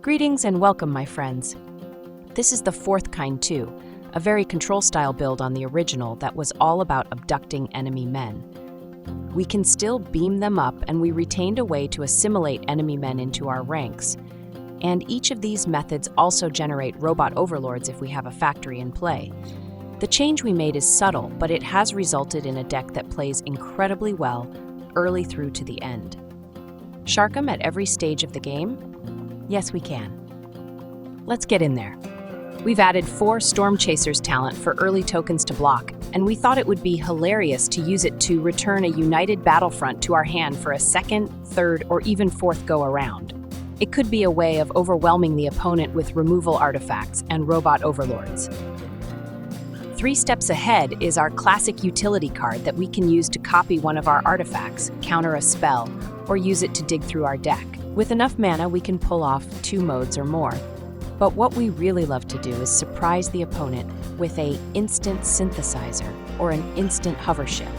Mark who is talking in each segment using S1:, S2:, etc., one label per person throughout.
S1: Greetings and welcome, my friends. This is the fourth kind too, a very control-style build on the original that was all about abducting enemy men. We can still beam them up, and we retained a way to assimilate enemy men into our ranks. And each of these methods also generate Robot Overlords if we have a factory in play. The change we made is subtle, but it has resulted in a deck that plays incredibly well early through to the end. Shark 'em at every stage of the game? Yes, we can. Let's get in there. We've added 4 Stormchaser's talent for early tokens to block, and we thought it would be hilarious to use it to return a United Battlefront to our hand for a second, third, or even fourth go-around. It could be a way of overwhelming the opponent with removal artifacts and Robot Overlords. 3 steps ahead is our classic utility card that we can use to copy one of our artifacts, counter a spell, or use it to dig through our deck. With enough mana, we can pull off 2 modes or more. But what we really love to do is surprise the opponent with an instant synthesizer or an instant hovership.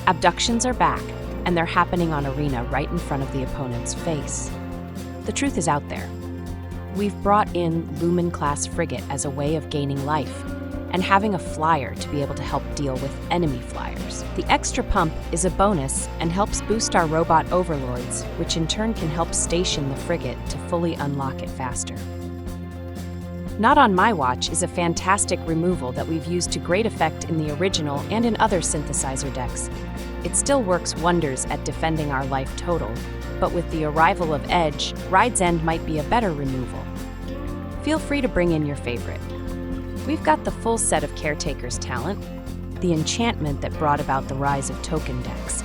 S1: Abductions are back, and they're happening on Arena right in front of the opponent's face. The truth is out there. We've brought in Lumen-Class Frigate as a way of gaining life, and having a flyer to be able to help deal with enemy flyers. The extra pump is a bonus and helps boost our Robot Overlords, which in turn can help station the frigate to fully unlock it faster. Not on My Watch is a fantastic removal that we've used to great effect in the original and in other synthesizer decks. It still works wonders at defending our life total, but with the arrival of Edge, Ride's End might be a better removal. Feel free to bring in your favorite. We've got the full set of Caretaker's talent, the enchantment that brought about the rise of token decks.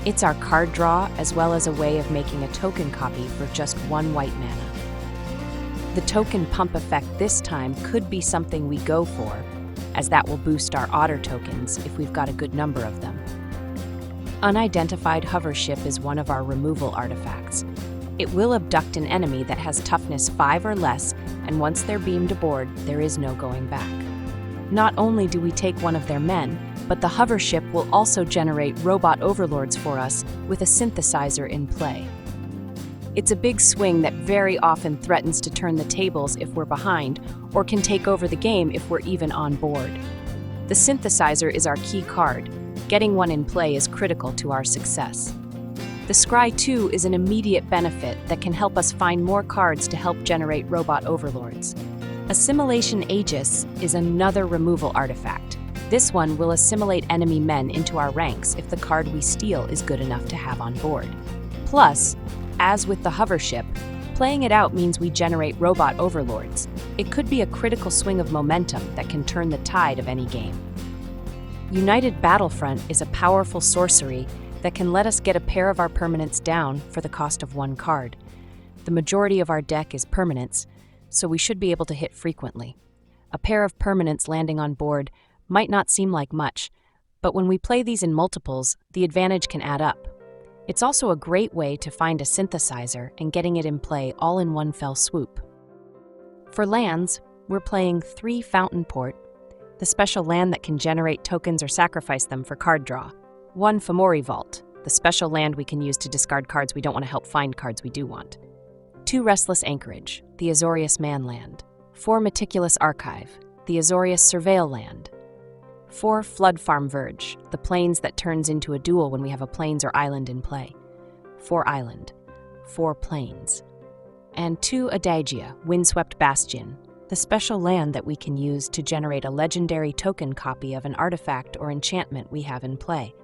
S1: It's our card draw, as well as a way of making a token copy for just 1 white mana. The token pump effect this time could be something we go for, as that will boost our otter tokens if we've got a good number of them. Unidentified Hovership is one of our removal artifacts. It will abduct an enemy that has toughness 5 or less, and once they're beamed aboard, there is no going back. Not only do we take one of their men, but the hovership will also generate Robot Overlords for us with a synthesizer in play. It's a big swing that very often threatens to turn the tables if we're behind, or can take over the game if we're even on board. The synthesizer is our key card. Getting one in play is critical to our success. The Scry 2 is an immediate benefit that can help us find more cards to help generate Robot Overlords. Assimilation Aegis is another removal artifact. This one will assimilate enemy men into our ranks if the card we steal is good enough to have on board. Plus, as with the hovership, playing it out means we generate Robot Overlords. It could be a critical swing of momentum that can turn the tide of any game. United Battlefront is a powerful sorcery that can let us get a pair of our permanents down for the cost of 1 card. The majority of our deck is permanents, so we should be able to hit frequently. A pair of permanents landing on board might not seem like much, but when we play these in multiples, the advantage can add up. It's also a great way to find a synthesizer and getting it in play all in one fell swoop. For lands, we're playing 3 Fountainport, the special land that can generate tokens or sacrifice them for card draw. 1 Fomori Vault, the special land we can use to discard cards we don't want to help find cards we do want. 2 Restless Anchorage, the Azorius Manland. 4 Meticulous Archive, the Azorius Surveil Land. 4 Floodfarm Verge, the plains that turns into a duel when we have a plains or island in play. 4 Island, 4 Plains. And 2 Adagia, Windswept Bastion, the special land that we can use to generate a legendary token copy of an artifact or enchantment we have in play.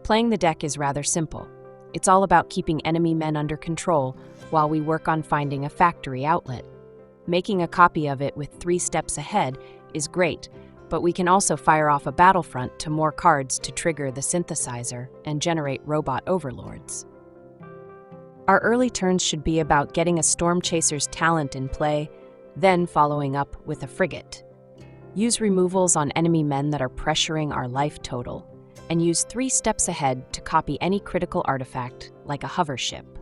S1: Playing the deck is rather simple. It's all about keeping enemy men under control while we work on finding a factory outlet. Making a copy of it with 3 steps ahead is great, but we can also fire off a battlefront to more cards to trigger the synthesizer and generate Robot Overlords. Our early turns should be about getting a Stormchaser's talent in play, then following up with a frigate. Use removals on enemy men that are pressuring our life total, and use 3 steps ahead to copy any critical artifact, like a hovership.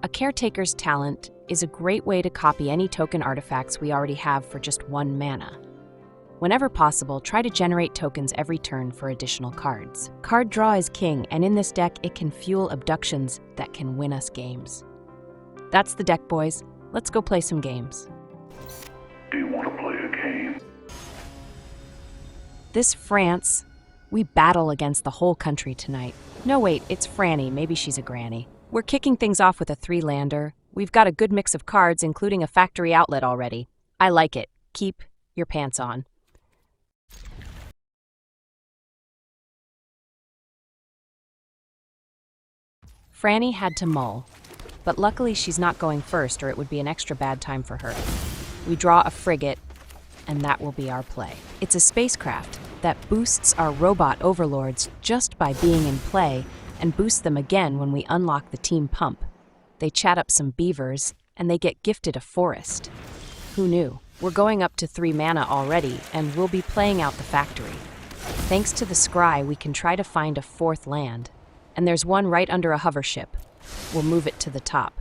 S1: A Caretaker's talent is a great way to copy any token artifacts we already have for just 1 mana. Whenever possible, try to generate tokens every turn for additional cards. Card draw is king, and in this deck, it can fuel abductions that can win us games. That's the deck, boys. Let's go play some games.
S2: Do you want to play a game?
S1: This France, we battle against the whole country tonight. No, wait, it's Franny. Maybe she's a granny. We're kicking things off with a 3-lander. We've got a good mix of cards, including a factory outlet already. I like it. Keep your pants on. Franny had to mull, but luckily she's not going first or it would be an extra bad time for her. We draw a frigate, and that will be our play. It's a spacecraft that boosts our Robot Overlords just by being in play and boosts them again when we unlock the team pump. They chat up some beavers, and they get gifted a forest. Who knew? We're going up to 3 mana already, and we'll be playing out the factory. Thanks to the scry, we can try to find a 4th land. And there's one right under a hovership. We'll move it to the top.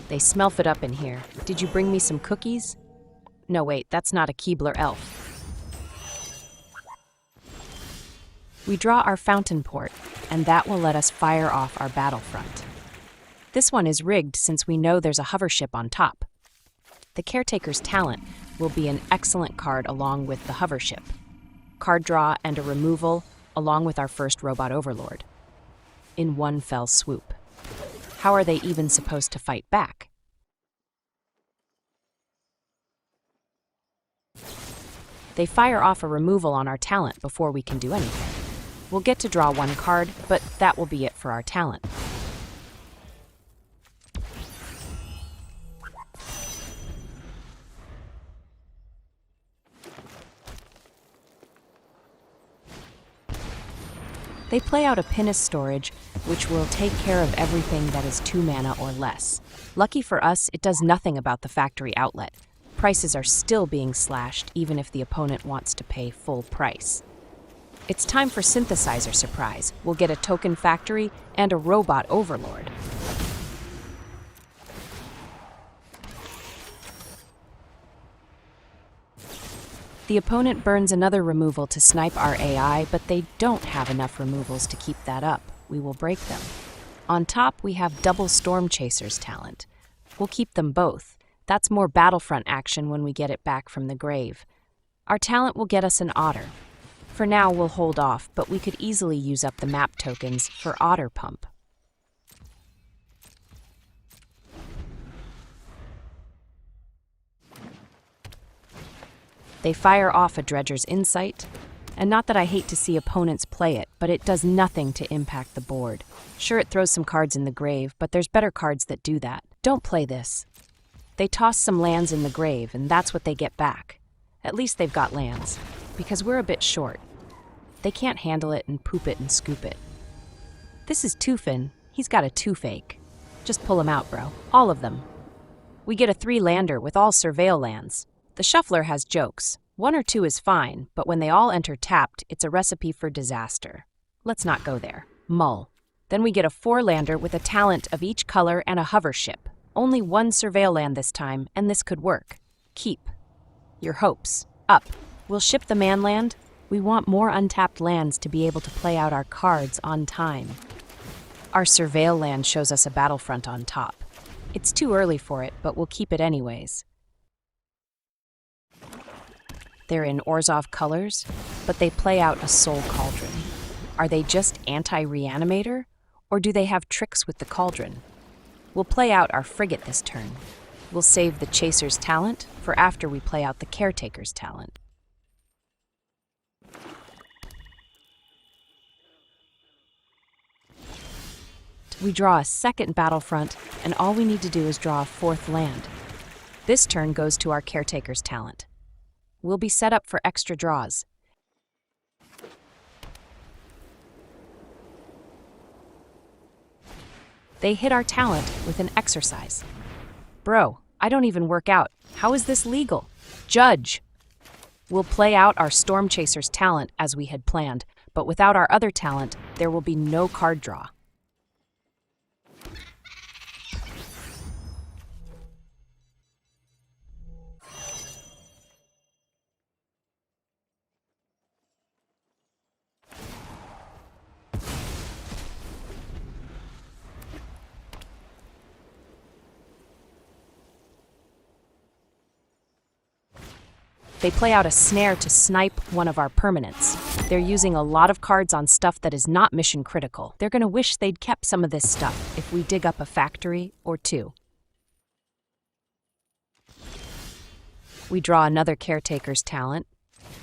S1: They smell it up in here. Did you bring me some cookies? No, wait, that's not a Keebler elf. We draw our Fountainport, and that will let us fire off our Battlefront. This one is rigged since we know there's a hovership on top. The Caretaker's talent will be an excellent card along with the hovership. Card draw and a removal along with our first Robot Overlord. In one fell swoop. How are they even supposed to fight back? They fire off a removal on our talent before we can do anything. We'll get to draw 1 card, but that will be it for our talent. They play out a Pinnace storage, which will take care of everything that is 2 mana or less. Lucky for us, it does nothing about the factory outlet. Prices are still being slashed, even if the opponent wants to pay full price. It's time for Synthesizer Surprise. We'll get a token factory and a Robot Overlord. The opponent burns another removal to snipe our AI, but they don't have enough removals to keep that up. We will break them. On top, we have double Stormchaser's talent. We'll keep them both. That's more Battlefront action when we get it back from the grave. Our talent will get us an Otter. For now, we'll hold off, but we could easily use up the map tokens for Otter Pump. They fire off a Dredger's Insight, and not that I hate to see opponents play it, but it does nothing to impact the board. Sure, it throws some cards in the grave, but there's better cards that do that. Don't play this. They toss some lands in the grave, and that's what they get back. At least they've got lands, because we're a bit short. They can't handle it and poop it and scoop it. This is Tufin. He's got a toothache. Just pull him out, bro. All of them. We get a 3-lander with all Surveil lands. The Shuffler has jokes. 1 or 2 is fine, but when they all enter tapped, it's a recipe for disaster. Let's not go there. Mull. Then we get a 4-lander with a talent of each color and a hovership. Only 1 Surveil land this time, and this could work. Keep your hopes up. We'll ship the man land. We want more untapped lands to be able to play out our cards on time. Our Surveil land shows us a Battlefront on top. It's too early for it, but we'll keep it anyways. They're in Orzhov colors, but they play out a Soul Cauldron. Are they just anti-reanimator, or do they have tricks with the cauldron? We'll play out our frigate this turn. We'll save the Chaser's talent for after we play out the Caretaker's talent. We draw a 2nd Battlefront, and all we need to do is draw a 4th land. This turn goes to our Caretaker's talent. We'll be set up for extra draws. They hit our talent with an exercise. Bro, I don't even work out. How is this legal? Judge! We'll play out our Stormchaser's talent as we had planned, but without our other talent, there will be no card draw. They play out a snare to snipe one of our permanents. They're using a lot of cards on stuff that is not mission critical. They're gonna wish they'd kept some of this stuff if we dig up a factory or two. We draw another Caretaker's talent,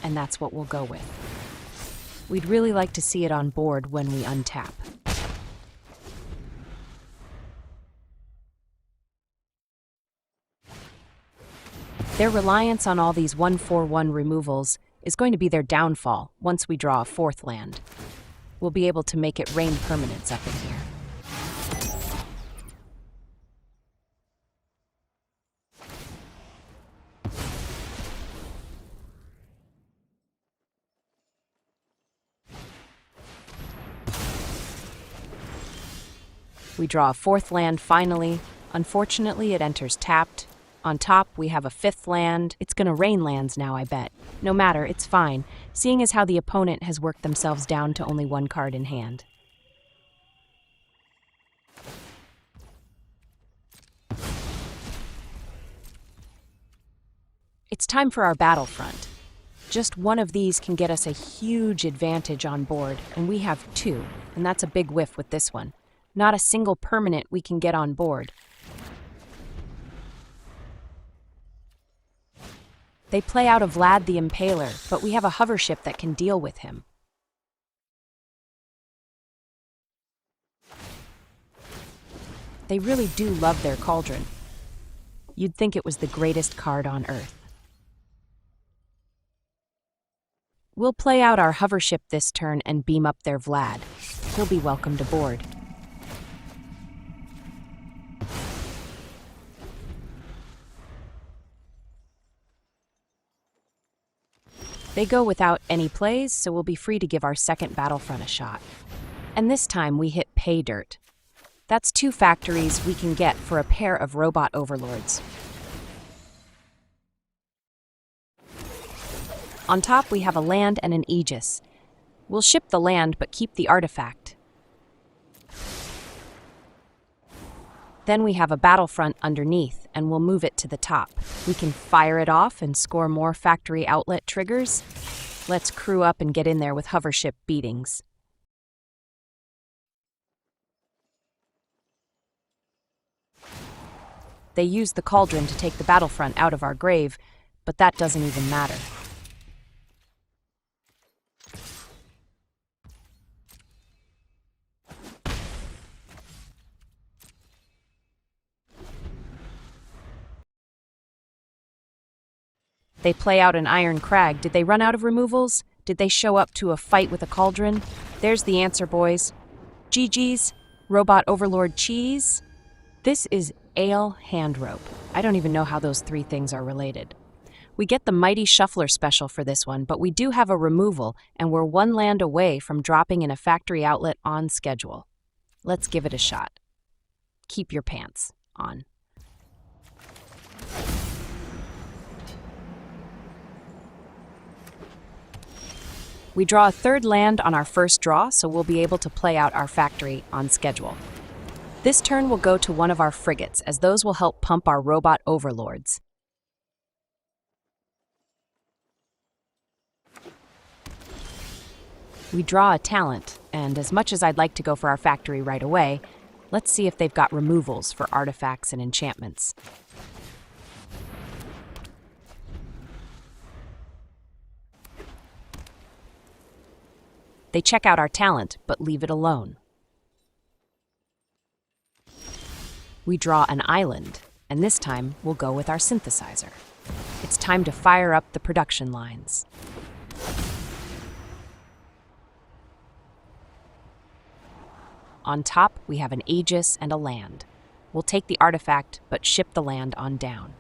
S1: and that's what we'll go with. We'd really like to see it on board when we untap. Their reliance on all these 1/4/1 removals is going to be their downfall once we draw a fourth land. We'll be able to make it rain permanents up in here. We draw a fourth land finally. Unfortunately, it enters tapped. On top, we have a fifth land. It's gonna rain lands now, I bet. No matter, it's fine, seeing as how the opponent has worked themselves down to only one card in hand. It's time for our Battlefront. Just one of these can get us a huge advantage on board, and we have two, and that's a big whiff with this one. Not a single permanent we can get on board. They play out a Vlad the Impaler, but we have a hovership that can deal with him. They really do love their cauldron. You'd think it was the greatest card on Earth. We'll play out our hovership this turn and beam up their Vlad. He'll be welcomed aboard. They go without any plays, so we'll be free to give our second Battlefront a shot. And this time we hit pay dirt. That's 2 factories we can get for a pair of Robot Overlords. On top we have a land and an Aegis. We'll ship the land but keep the artifact. Then we have a Battlefront underneath, and we'll move it to the top. We can fire it off and score more factory outlet triggers. Let's crew up and get in there with hovership beatings. They use the cauldron to take the Battlefront out of our grave, but that doesn't even matter. They play out an Iron Crag. Did they run out of removals? Did they show up to a fight with a cauldron? There's the answer, boys. GG's, Robot Overlord cheese. This is Ale Hand Rope. I don't even know how those 3 things are related. We get the Mighty Shuffler special for this one, but we do have a removal, and we're 1 land away from dropping in a factory outlet on schedule. Let's give it a shot. Keep your pants on. We draw a 3rd land on our first draw, so we'll be able to play out our factory on schedule. This turn will go to one of our frigates, as those will help pump our Robot Overlords. We draw a talent, and as much as I'd like to go for our factory right away, let's see if they've got removals for artifacts and enchantments. They check out our talent, but leave it alone. We draw an island, and this time we'll go with our synthesizer. It's time to fire up the production lines. On top, we have an Aegis and a land. We'll take the artifact, but ship the land on down.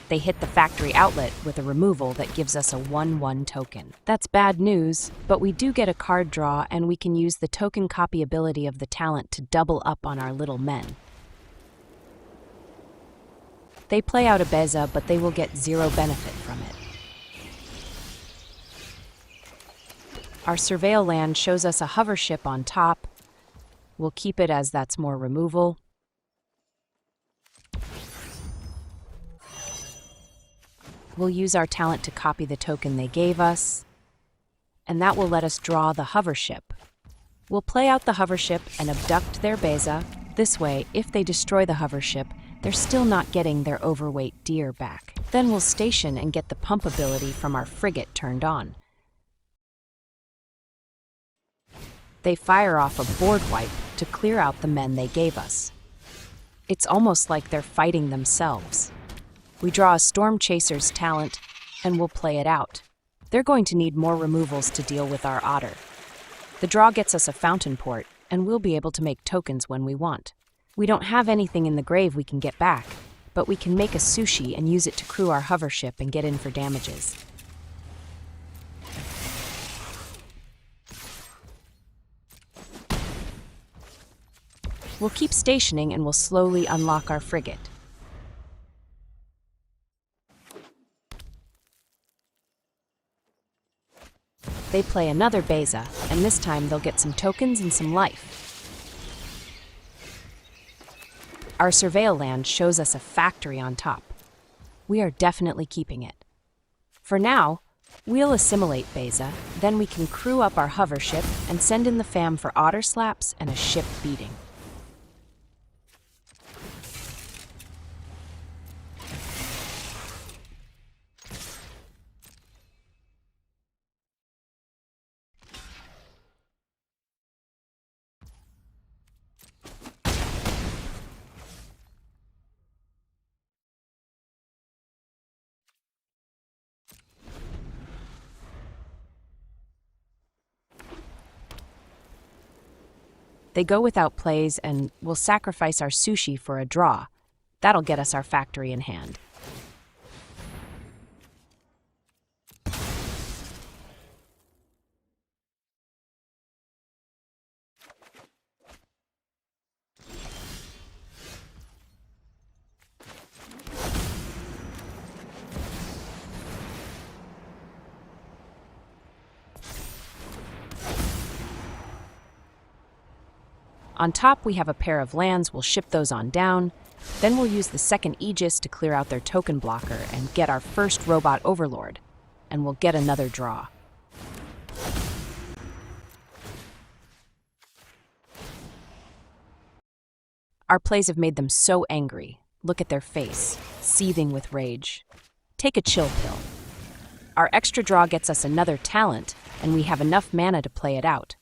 S1: They hit the factory outlet with a removal that gives us a 1/1 token. That's bad news, but we do get a card draw, and we can use the token copy ability of the talent to double up on our little men. They play out a Beza, but they will get 0 benefit from it. Our surveil land shows us a hovership on top. We'll keep it as that's more removal. We'll use our talent to copy the token they gave us, and that will let us draw the hovership. We'll play out the hovership and abduct their beza. This way, if they destroy the hovership, they're still not getting their overweight deer back. Then we'll station and get the pump ability from our frigate turned on. They fire off a board wipe to clear out the men they gave us. It's almost like they're fighting themselves. We draw a Stormchaser's talent, and we'll play it out. They're going to need more removals to deal with our otter. The draw gets us a Fountainport, and we'll be able to make tokens when we want. We don't have anything in the grave we can get back, but we can make a sushi and use it to crew our hovership and get in for damages. We'll keep stationing and we'll slowly unlock our frigate. They play another beza, and this time they'll get some tokens and some life. Our surveil land shows us a factory on top. We are definitely keeping it. For now, we'll assimilate beza, then we can crew up our hovership and send in the fam for otter slaps and a ship beating. They go without plays, and we'll sacrifice our sushi for a draw. That'll get us our factory in hand. On top, we have a pair of lands. We'll ship those on down. Then we'll use the second Aegis to clear out their token blocker and get our first Robot Overlord. And we'll get another draw. Our plays have made them so angry. Look at their face, seething with rage. Take a chill pill. Our extra draw gets us another talent, and we have enough mana to play it out.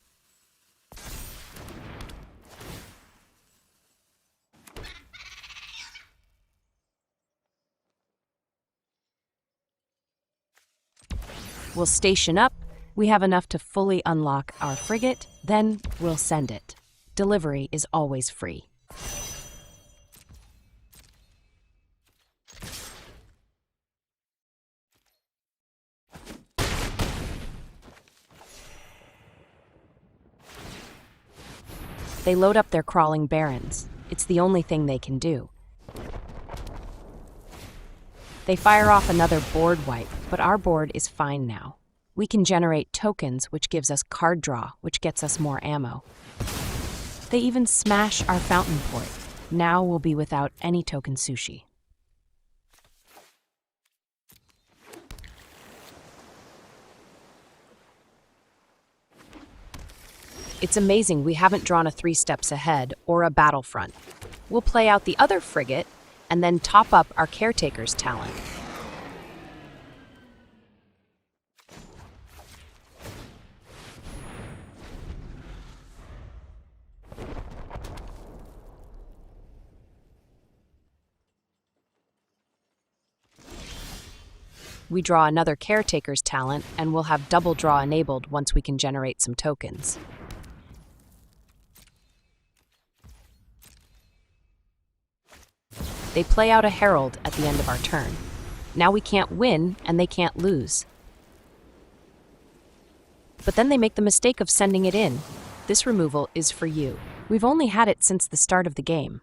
S1: We'll station up. We have enough to fully unlock our frigate, then we'll send it. Delivery is always free. They load up their crawling barons. It's the only thing they can do. They fire off another board wipe, but our board is fine now. We can generate tokens, which gives us card draw, which gets us more ammo. They even smash our Fountainport. Now we'll be without any token sushi. It's amazing we haven't drawn a 3 steps ahead or a Battlefront. We'll play out the other frigate and then top up our Caretaker's talent. We draw another Caretaker's talent, and we'll have double draw enabled once we can generate some tokens. They play out a Herald at the end of our turn. Now we can't win, and they can't lose. But then they make the mistake of sending it in. This removal is for you. We've only had it since the start of the game.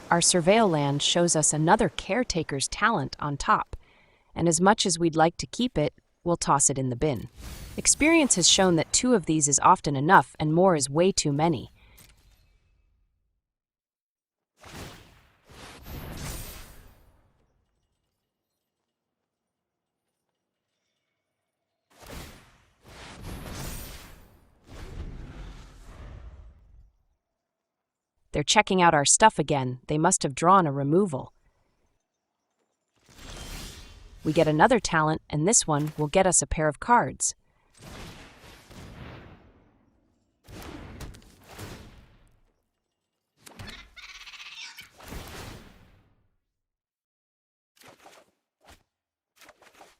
S1: Our surveil land shows us another Caretaker's talent on top, and as much as we'd like to keep it, we'll toss it in the bin. Experience has shown that 2 of these is often enough and more is way too many. They're checking out our stuff again. They must have drawn a removal. We get another talent, and this one will get us a pair of cards.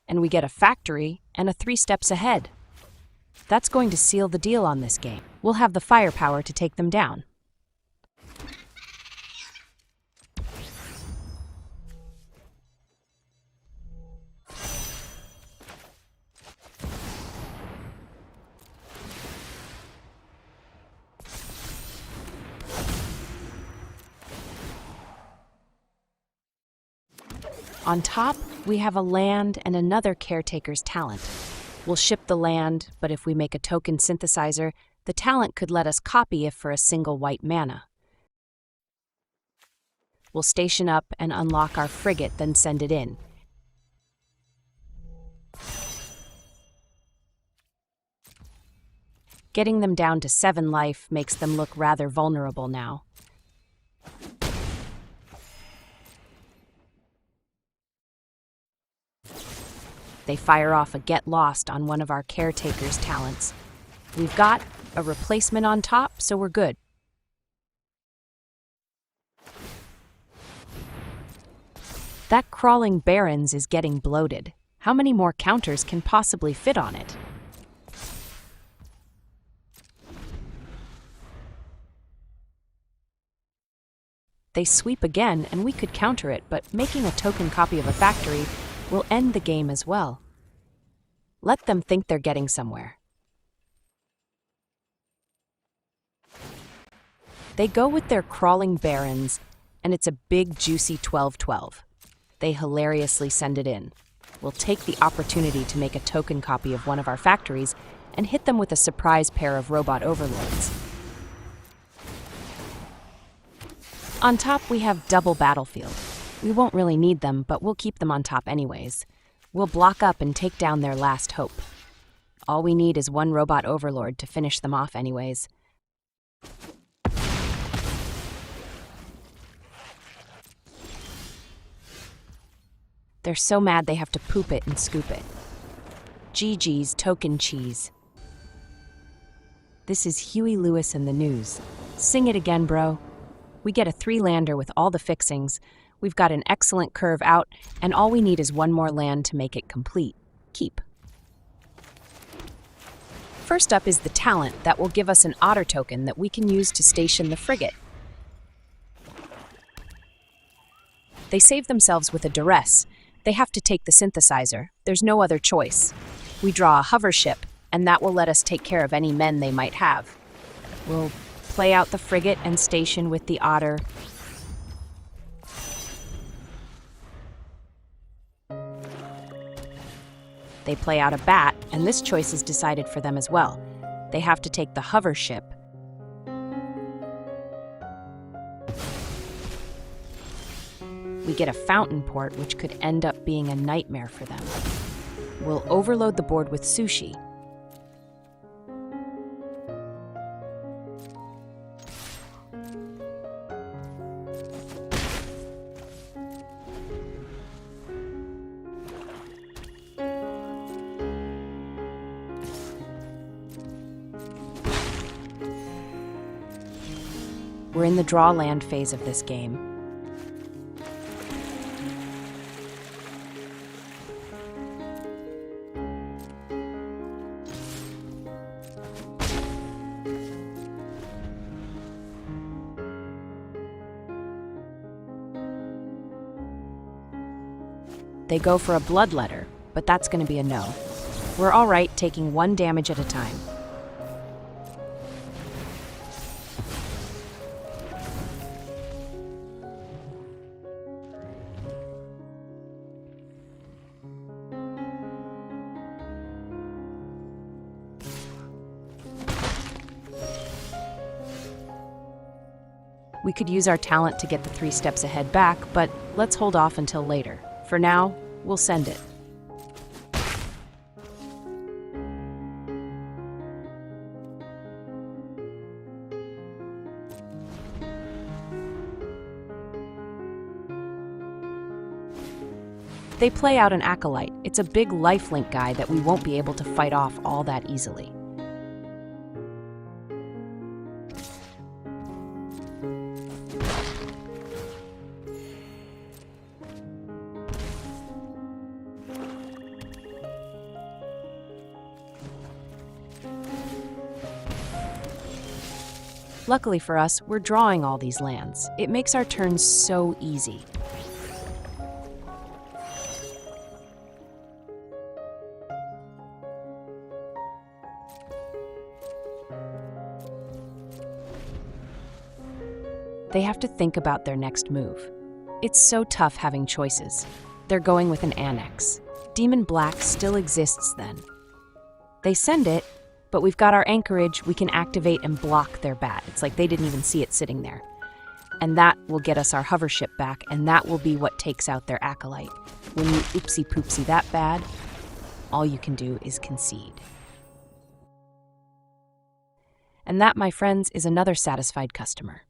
S1: And we get a factory and a 3 steps ahead. That's going to seal the deal on this game. We'll have the firepower to take them down. On top, we have a land and another Caretaker's talent. We'll ship the land, but if we make a token synthesizer, the talent could let us copy it for a single white mana. We'll station up and unlock our frigate, then send it in. Getting them down to 7 life makes them look rather vulnerable now. They fire off a Get Lost on one of our Caretaker's talents. We've got a replacement on top, so we're good. That Crawling Barrens is getting bloated. How many more counters can possibly fit on it? They sweep again, and we could counter it, but making a token copy of a factory will end the game as well. Let them think they're getting somewhere. They go with their Crawling Barrens, and it's a big, juicy 12-12. They hilariously send it in. We'll take the opportunity to make a token copy of one of our factories and hit them with a surprise pair of Robot Overlords. On top, we have double battlefield. We won't really need them, but we'll keep them on top anyways. We'll block up and take down their last hope. All we need is 1 Robot Overlord to finish them off anyways. They're so mad they have to poop it and scoop it. GG's token cheese. This is Huey Lewis in the news. Sing it again, bro. We get a 3-lander with all the fixings. We've got an excellent curve out, and all we need is 1 more land to make it complete. Keep. First up is the talent that will give us an otter token that we can use to station the frigate. They save themselves with a duress. They have to take the synthesizer. There's no other choice. We draw a hovership, and that will let us take care of any men they might have. We'll play out the frigate and station with the otter. They play out a bat, and this choice is decided for them as well. They have to take the hovership. We get a Fountainport, which could end up being a nightmare for them. We'll overload the board with sushi. We're in the draw land phase of this game. They go for a bloodletter, but that's going to be a no. We're all right taking 1 damage at a time. We could use our talent to get the 3 steps ahead back, but let's hold off until later. For now, we'll send it. They play out an Acolyte. It's a big lifelink guy that we won't be able to fight off all that easily. Luckily for us, we're drawing all these lands. It makes our turns so easy. They have to think about their next move. It's so tough having choices. They're going with an Annex. Demon Black still exists then. They send it, but we've got our anchorage. We can activate and block their bat. It's like they didn't even see it sitting there. And that will get us our hovership back, and that will be what takes out their Acolyte. When you oopsie-poopsie that bad, all you can do is concede. And that, my friends, is another satisfied customer.